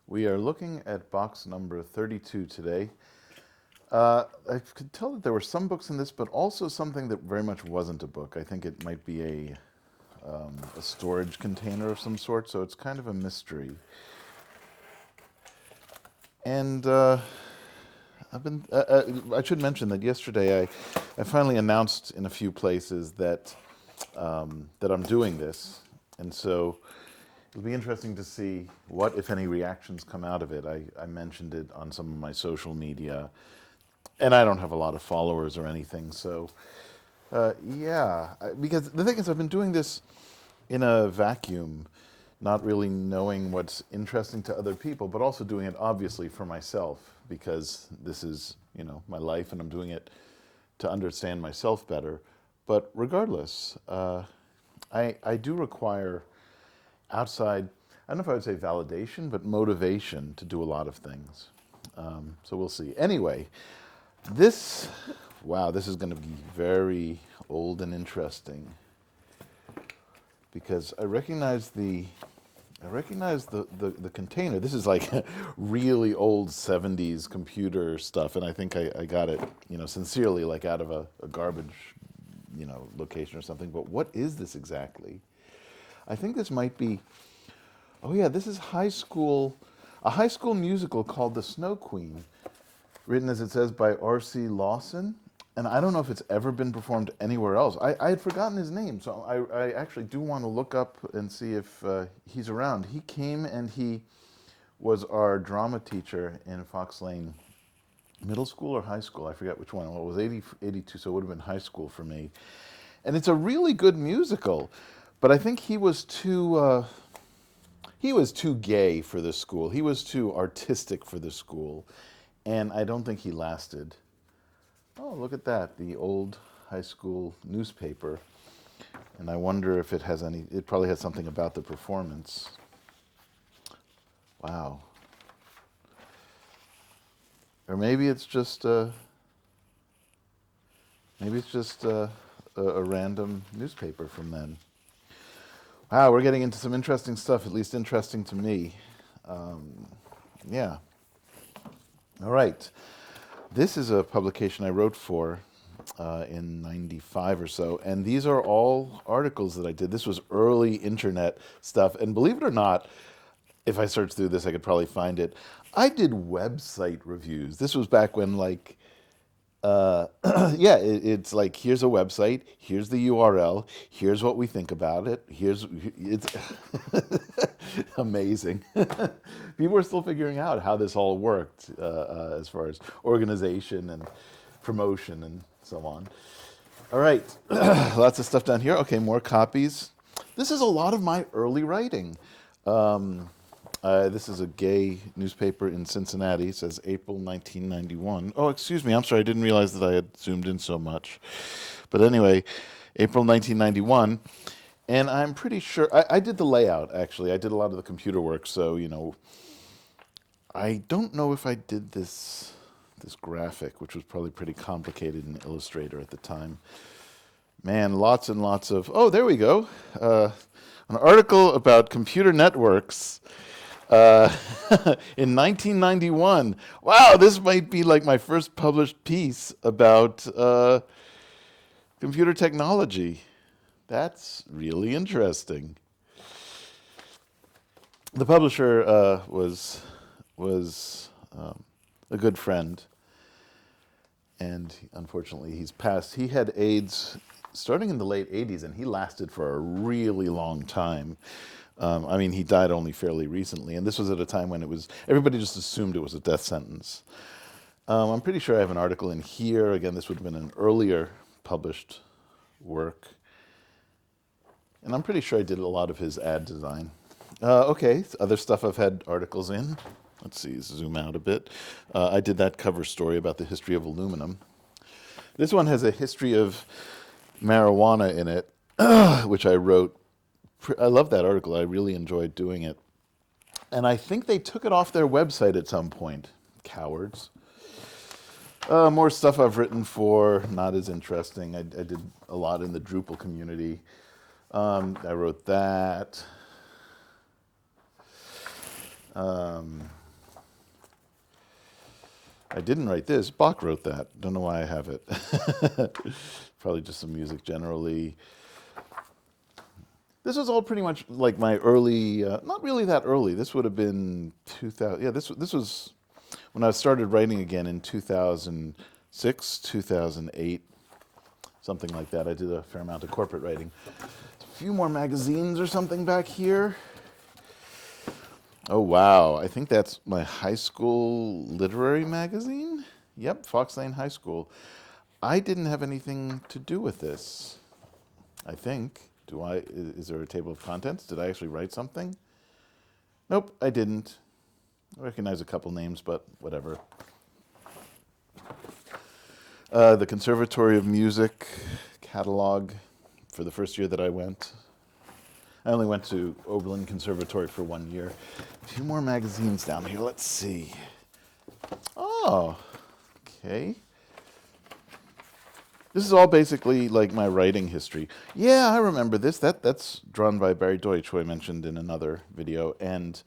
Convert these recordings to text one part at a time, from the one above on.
We are looking at box number 32 today. I could tell that there were some books in this, but also something that very much wasn't a book. I think it might be a storage container of some sort, so it's kind of a mystery. And I should mention that yesterday I finally announced in a few places that I'm doing this, and so it'll be interesting to see what, if any, reactions come out of it. I mentioned it on some of my social media, and I don't have a lot of followers or anything, so because the thing is, I've been doing this in a vacuum, not really knowing what's interesting to other people, but also doing it obviously for myself because this is, my life, and I'm doing it to understand myself better. But regardless, I do require outside, I don't know if I would say validation, but motivation to do a lot of things. So we'll see. Anyway, this, wow, this is going to be very old and interesting because I recognize the container. This is like really old 70s computer stuff, and I think I got it, sincerely, like out of a garbage, location or something. But what is this exactly? I think this might be, oh yeah, this is a high school musical called The Snow Queen, written, as it says, by R.C. Lawson. And I don't know if it's ever been performed anywhere else. I had forgotten his name, so I actually do want to look up and see if he's around. He came and he was our drama teacher in Fox Lane Middle School or high school. I forget which one. Well, it was 82, so it would have been high school for me. And it's a really good musical, but I think he was too gay for this school. He was too artistic for this school, and I don't think he lasted. Oh, look at that, the old high school newspaper. And I wonder if it has it probably has something about the performance. Wow. Or maybe it's just a random newspaper from then. Wow, we're getting into some interesting stuff, at least interesting to me. Yeah. All right. This is a publication I wrote for in 95 or so, and these are all articles that I did. This was early internet stuff, and believe it or not, if I search through this, I could probably find it. I did website reviews. This was back when, like, it's like, here's a website, here's the URL, here's what we think about it, it's amazing. People are still figuring out how this all worked as far as organization and promotion and so on. All right, lots of stuff down here. Okay, more copies. This is a lot of my early writing. This is a gay newspaper in Cincinnati. It says April 1991. Oh, excuse me. I'm sorry. I didn't realize that I had zoomed in so much. But anyway, April 1991. And I'm pretty sure I did the layout, actually. I did a lot of the computer work. So, I don't know if I did this graphic, which was probably pretty complicated in Illustrator at the time. Man, lots and lots of. Oh, there we go. An article about computer networks. In 1991. Wow, this might be like my first published piece about computer technology. That's really interesting. The publisher was a good friend, and unfortunately he's passed. He had AIDS starting in the late 80s, and he lasted for a really long time. He died only fairly recently, and this was at a time when everybody just assumed it was a death sentence. I'm pretty sure I have an article in here. Again, this would have been an earlier published work. And I'm pretty sure I did a lot of his ad design. Okay, other stuff I've had articles in. Let's see, zoom out a bit. I did that cover story about the history of aluminum. This one has a history of marijuana in it, which I wrote. I love that article. I really enjoyed doing it. And I think they took it off their website at some point. Cowards. More stuff I've written for, not as interesting. I did a lot in the Drupal community. I wrote that. Um, I didn't write this. Bach wrote that. Don't know why I have it. Probably just some music generally. This was all pretty much like my early, not really that early. This would have been 2000. Yeah, this was when I started writing again in 2006, 2008, something like that. I did a fair amount of corporate writing. A few more magazines or something back here. Oh, wow. I think that's my high school literary magazine. Yep, Fox Lane High School. I didn't have anything to do with this, I think. Do I? Is there a table of contents? Did I actually write something? Nope, I didn't. I recognize a couple names, but whatever. The Conservatory of Music catalog for the first year that I went. I only went to Oberlin Conservatory for 1 year. A few more magazines down here. Let's see. Oh, okay. This is all basically like my writing history. Yeah, I remember this. That's drawn by Barry Deutsch, who I mentioned in another video. And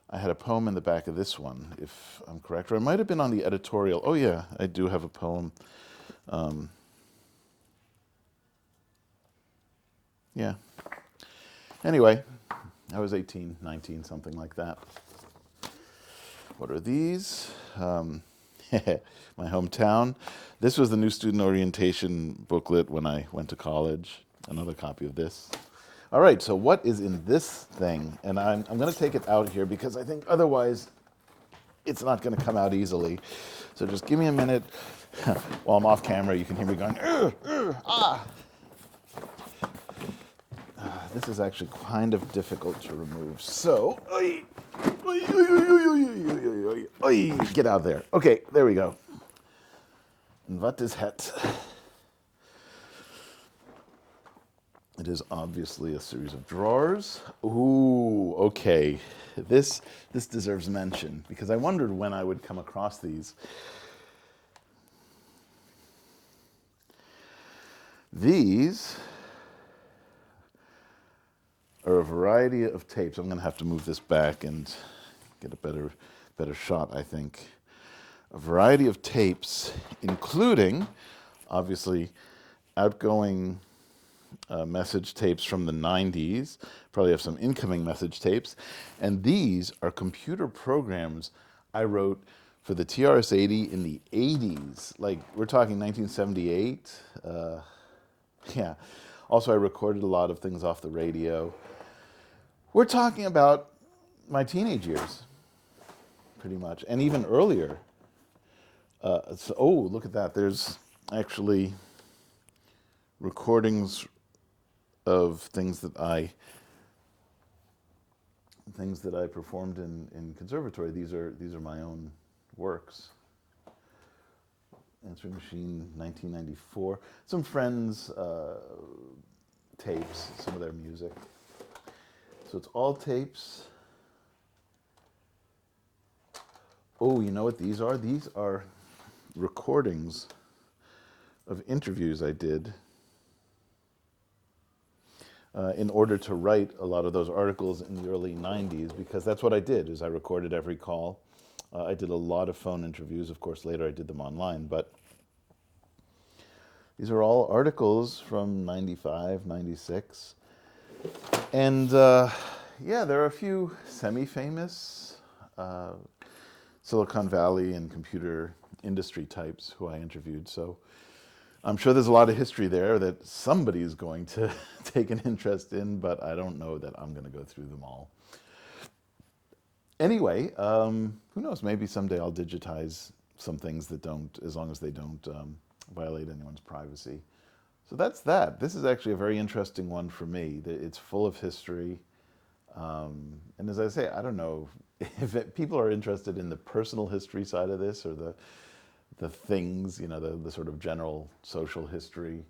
I had a poem in the back of this one, if I'm correct. Or it might have been on the editorial. Oh, yeah, I do have a poem. Yeah. Anyway, I was 18, 19, something like that. What are these? My hometown. This was the new student orientation booklet when I went to college. Another copy of this. All right, so what is in this thing? And I'm going to take it out here because I think otherwise it's not going to come out easily. So just give me a minute. While I'm off camera, you can hear me going, ah! This is actually kind of difficult to remove. So, get out there. Okay, there we go. And what is het? It is obviously a series of drawers. Ooh, okay. This deserves mention because I wondered when I would come across these. These are a variety of tapes. I'm going to have to move this back and get a better shot, I think. A variety of tapes, including, obviously, outgoing message tapes from the 90s. Probably have some incoming message tapes. And these are computer programs I wrote for the TRS-80 in the 80s. Like, we're talking 1978. Yeah. Also, I recorded a lot of things off the radio. We're talking about my teenage years, pretty much, and even earlier. Oh, look at that. There's actually recordings of things that I performed in conservatory. These are my own works. Answering Machine, 1994. Some friends' tapes, some of their music. So it's all tapes. Oh, you know what these are? These are recordings of interviews I did in order to write a lot of those articles in the early 90s, because that's what I did, is I recorded every call. I did a lot of phone interviews. Of course, later I did them online, but these are all articles from 95, 96. And yeah, there are a few semi-famous Silicon Valley and computer industry types who I interviewed. So I'm sure there's a lot of history there that somebody is going to take an interest in, but I don't know that I'm going to go through them all. Anyway, who knows? Maybe someday I'll digitize some things that don't, as long as they don't violate anyone's privacy. So that's that. This is actually a very interesting one for me. It's full of history. And as I say, I don't know if people are interested in the personal history side of this or the things, you know, the sort of general social history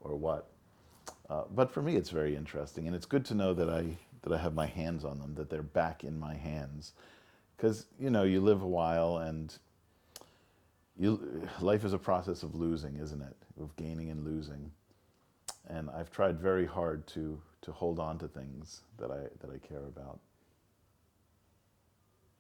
or what. But for me, it's very interesting. And it's good to know that I have my hands on them, that they're back in my hands. Because, you know, you live a while and life is a process of losing, isn't it? Of gaining and losing. And I've tried very hard to hold on to things that I care about.